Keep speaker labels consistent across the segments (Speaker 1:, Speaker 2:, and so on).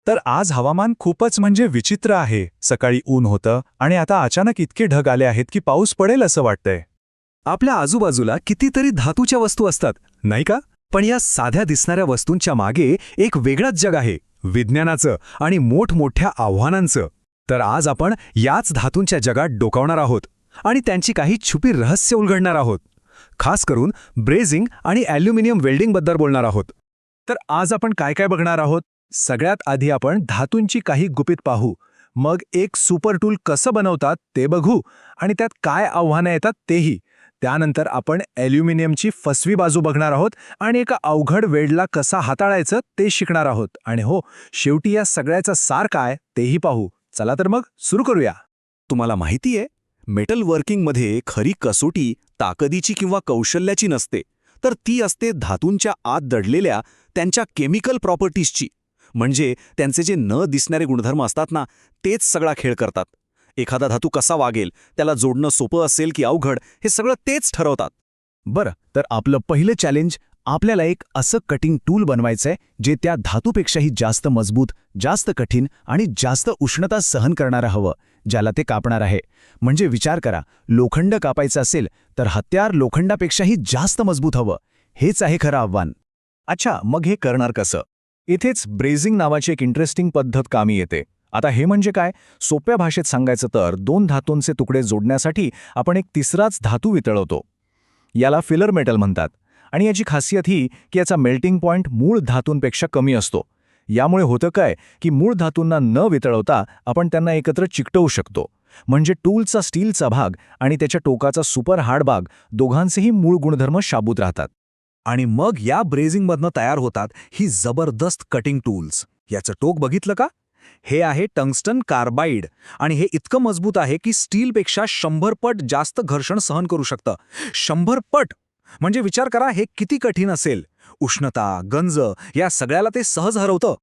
Speaker 1: तर आज हवामान खूपच म्हणजे विचित्र आहे. सकाळी ऊन होतं आणि आता अचानक इतके ढग आले आहेत की पाऊस पडेल असं वाटतंय.
Speaker 2: आपल्या आजूबाजूला कितीतरी धातूच्या वस्तू असतात, नाही का? पण या साध्या दिसणाऱ्या वस्तूंच्या मागे एक वेगळाच जग आहे, विज्ञानाचं आणि मोठमोठ्या आव्हानांचं. तर आज आपण याच धातूंच्या जगात डोकावणार आहोत आणि त्यांची काही छुपी रहस्य उलगडणार आहोत. खास करून ब्रेझिंग आणि ॲल्युमिनियम वेल्डिंगबद्दल बोलणार आहोत.
Speaker 1: तर आज आपण काय काय बघणार आहोत? सगळ्यात आधी आपण धातूंची काही गुपित पाहू. मग एक सुपर टूल कसं बनवतात ते बघू आणि त्यात काय आव्हानं येतात तेही. त्यानंतर आपण ॲल्युमिनियमची फसवी बाजू बघणार आहोत आणि एका अवघड वेल्डला कसा हाताळायचं ते शिकणार आहोत. आणि हो, शेवटी या सगळ्याचा सार काय तेही पाहू. चला तर मग सुरू करूया.
Speaker 2: तुम्हाला माहिती आहे, मेटल वर्किंगमध्ये खरी कसोटी ताकदीची किंवा कौशल्याची नसते, तर ती असते धातूंच्या आत दडलेल्या त्यांच्या केमिकल प्रॉपर्टीजची. म्हणजे त्यांचे जे न दिसणारे गुणधर्म असतात ना, तेच सगळा खेळ करतात. एखादा धातू कसा वागेल, त्याला जोडणं सोपं असेल की अवघड, हे सगळं तेच ठरवतात.
Speaker 3: बरं, तर आपलं पहिलं चॅलेंज, आपल्याला एक असं कटिंग टूल बनवायचंय जे त्या धातूपेक्षाही जास्त मजबूत, जास्त कठीण आणि जास्त उष्णता सहन करणारं हवं, ज्याला ते कापणार आहे. म्हणजे विचार करा, लोखंड कापायचं असेल तर हत्यार लोखंडापेक्षाही जास्त मजबूत हवं. हेच आहे खरं आव्हान.
Speaker 1: अच्छा, मग हे करणार कसं? इथेच ब्रेझिंग नावाची एक इंटरेस्टिंग पद्धत कामी येते. आता हे म्हणजे काय? सोप्या भाषेत सांगायचं तर दोन धातूंचे तुकडे जोडण्यासाठी आपण एक तिसराच धातू वितळवतो. याला फिलर मेटल म्हणतात. आणि याची खासियत ही की याचा मेल्टिंग पॉइंट मूळ धातूंपेक्षा कमी असतो. यामुळे होतं काय की मूळ धातूंना न वितळवता आपण त्यांना एकत्र चिकटवू शकतो. म्हणजे टूलचा स्टीलचा भाग आणि त्याच्या टोकाचा सुपर हार्ड भाग दोघांचेही मूळ गुणधर्म शाबूत राहतात.
Speaker 2: आणि मग या ब्रेझिंगमधनं तयार होतात ही जबरदस्त कटिंग टूल्स. याचं टोक बघितलं का? हे आहे टंगस्टन कार्बाईड आणि हे इतकं मजबूत आहे की स्टीलपेक्षा 100 पट जास्त घर्षण सहन करू शकतं. 100 पट! म्हणजे विचार करा, हे किती कठीण असेल. उष्णता, गंज या सगळ्याला ते सहज हरवतं.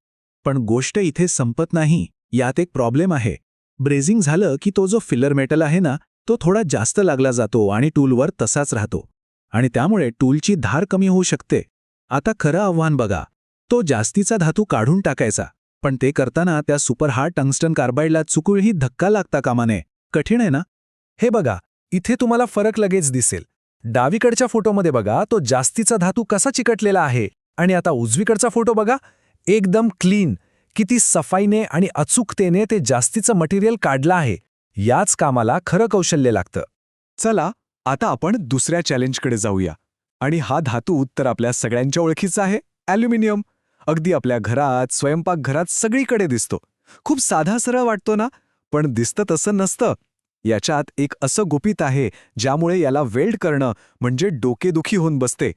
Speaker 1: पण गोष्ट इथे संपत नाही. यात एक प्रॉब्लेम आहे. ब्रेझिंग झालं की तो जो फिलर मेटल आहे ना, तो थोडा जास्त लागला जातो आणि टूलवर तसाच राहतो. आणि त्यामुळे टूलची धार कमी होऊ शकते. आता खरं आव्हान बघा. तो जास्तीचा धातू काढून टाकायचा. पण ते करताना त्या सुपर हार्ड टंगस्टन कार्बाईडला चुकूनही धक्का लागता कामा नये. कठीण आहे ना?
Speaker 2: हे बघा, इथे तुम्हाला फरक लगेच दिसेल. डावीकडच्या फोटोमध्ये बघा, तो जास्तीचा धातू कसा चिकटलेला आहे. आणि आता उजवीकडचा फोटो बघा, एकदम क्लीन. किती सफाईने आणि अचूकतेने ते जास्तीचं मटेरियल काढलं आहे. याच कामाला खरं कौशल्य लागतं. चला, आता आपण दुसऱ्या चॅलेंजकडे जाऊया. आणि हा धातू तर आपल्या सगळ्यांच्या ओळखीचा आहे, ॲल्युमिनियम. अगदी आपल्या घरात, स्वयंपाकघरात सगळीकडे दिसतो. खूप साधा सरळ वाटतो ना? पण दिसतं तसं नसतं. याच्यात एक असं गुपित आहे ज्यामुळे याला वेल्ड करणं म्हणजे डोकेदुखी होऊन बसते.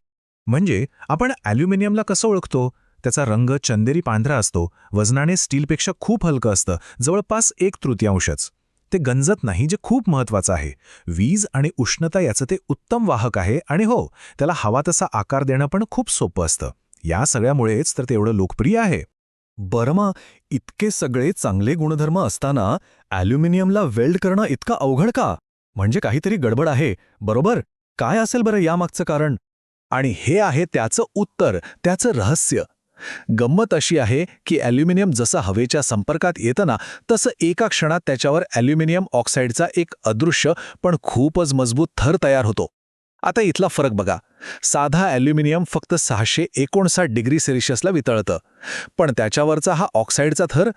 Speaker 1: म्हणजे आपण ॲल्युमिनियमला कसं ओळखतो? त्याचा रंग चंदेरी पांढरा असतो. वजनाने स्टीलपेक्षा खूप हलकं असतं, जवळपास 1/3. ते गंजत नाही, जे खूप महत्वाचं आहे. वीज आणि उष्णता याचं ते उत्तम वाहक आहे. आणि हो, त्याला हवा तसा आकार देणं पण खूप सोपं असतं. या सगळ्यामुळेच तर ते एवढं लोकप्रिय आहे.
Speaker 2: बरं, मग इतके सगळे चांगले गुणधर्म असताना ॲल्युमिनियमला वेल्ड करणं इतकं अवघड का? म्हणजे काहीतरी गडबड आहे, बरोबर? काय असेल बरं यामागचं कारण?
Speaker 1: आणि हे आहे त्याचं उत्तर, त्याचं रहस्य. गंमत अशी आहे की ॲल्युमिनियम जसं हवेच्या संपर्कात येतं ना, तसं एका क्षणात त्याच्यावर ॲल्युमिनियम ऑक्साईडचा एक अदृश्य पण खूपच मजबूत थर तयार होतो. आता इथला फरक बघा. साधा ॲल्युमिनियम फक्त 659 डिग्री सेल्सिअसला वितळतं. पण त्याच्यावरचा हा ऑक्साईडचा थर,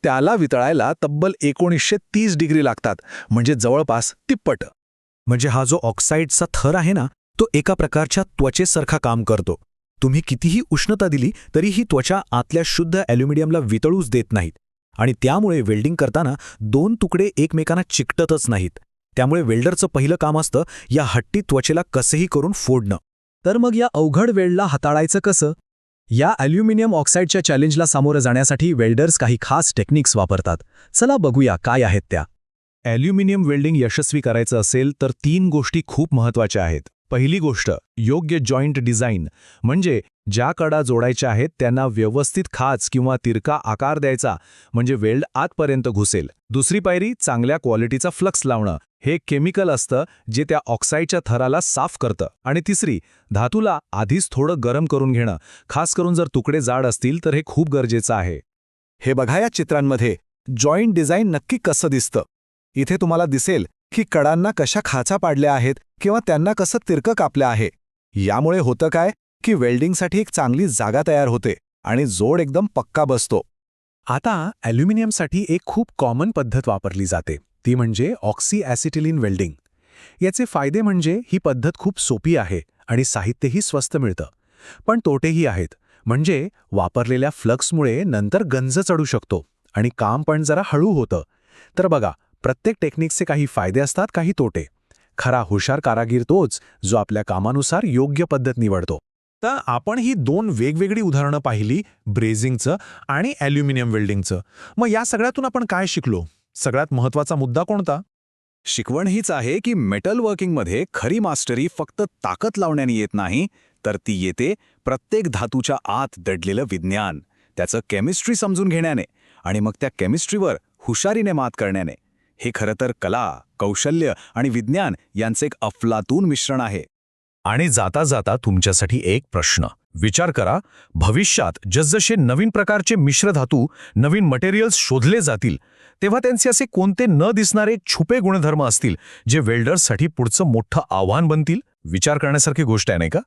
Speaker 1: त्याला वितळायला तब्बल 1930 डिग्री लागतात. म्हणजे जवळपास तिप्पट.
Speaker 2: म्हणजे हा जो ऑक्साईडचा थर आहे ना, तो एका प्रकारच्या त्वचेसारखा काम करतो. तुम्ही कितीही उष्णता दिली तरी ही त्वचा आतल्या शुद्ध ॲल्युमिनियमला वितळूच देत नाहीत. आणि त्यामुळे वेल्डिंग करताना दोन तुकडे एकमेकांना चिकटतच नाहीत. त्यामुळे वेल्डरचं पहिलं काम असतं या हट्टी त्वचेला कसंही करून फोडणं. तर मग या अवघड वेल्डला हाताळायचं कसं? या ॲल्युमिनियम ऑक्साईडच्या चॅलेंजला सामोरं जाण्यासाठी वेल्डर्स काही खास टेक्निक्स वापरतात. चला बघूया काय आहेत त्या.
Speaker 1: ॲल्युमिनियम वेल्डिंग यशस्वी करायचं असेल तर 3 गोष्टी खूप महत्त्वाच्या आहेत. पहिली गोष्ट, योग्य जॉईंट डिझाईन. म्हणजे ज्या कडा जोडायच्या आहेत त्यांना व्यवस्थित खाच किंवा तिरका आकार द्यायचा, म्हणजे वेल्ड आतपर्यंत घुसेल. दुसरी पायरी, चांगल्या क्वालिटीचा फ्लक्स लावणं. हे केमिकल असतं जे त्या ऑक्साईडच्या थराला साफ करतं. आणि तिसरी, धातूला आधीच थोडं गरम करून घेणं. खास करून जर तुकडे जाड असतील तर हे खूप गरजेचं आहे. हे बघा या चित्रांमध्ये जॉईंट डिझाईन नक्की कसं दिसतं. इथे तुम्हाला दिसेल की कडांना कशा खाचा पाडल्या आहेत किंवा त्यांना कसं तिरकं कापलं आहे. यामुळे होतं काय की वेल्डिंगसाठी एक चांगली जागा तयार होते आणि जोड एकदम पक्का बसतो.
Speaker 2: आता ॲल्युमिनियमसाठी एक खूप कॉमन पद्धत वापरली जाते, ती म्हणजे ऑक्सी ॲसिटिलीन वेल्डिंग. याचे फायदे म्हणजे ही पद्धत खूप सोपी आहे आणि साहित्यही स्वस्त मिळतं. पण तोटेही आहेत, म्हणजे वापरलेल्या फ्लक्समुळे नंतर गंज चढू शकतो आणि काम पण जरा हळू होतं. तर बघा, प्रत्येक टेक्निकचे काही फायदे असतात, काही तोटे. खरा हुशार कारागीर तोच जो आपल्या कामानुसार योग्य पद्धत निवडतो. तर आपण ही दोन वेगवेगळी उदाहरणं पाहिली, ब्रेझिंगचं आणि ॲल्युमिनियम वेल्डिंगचं. मग या सगळ्यातून आपण काय शिकलो? सगळ्यात महत्त्वाचा मुद्दा कोणता?
Speaker 1: शिकवण हीच आहे की मेटल वर्किंगमध्ये खरी मास्टरी फक्त ताकद लावण्याने येत नाही, तर ती येते प्रत्येक धातूच्या आत दडलेलं विज्ञान, त्याचं केमिस्ट्री समजून घेण्याने आणि मग त्या केमिस्ट्रीवर हुशारीने मात करण्याने. हे खरं तर कला, कौशल्य आणि विज्ञान यांचे एक अफलातून मिश्रण आहे.
Speaker 2: आणि जाता जाता तुमच्यासाठी एक प्रश्न. विचार करा, भविष्यात जसजसे नवीन प्रकारचे मिश्रधातू, नवीन मटेरियल्स शोधले जातील, तेव्हा त्यांचे असे कोणते न दिसणारे छुपे गुणधर्म असतील जे वेल्डर्ससाठी पुढचं मोठं आव्हान बनतील? विचार करण्यासारखी गोष्ट आहे, नाही का?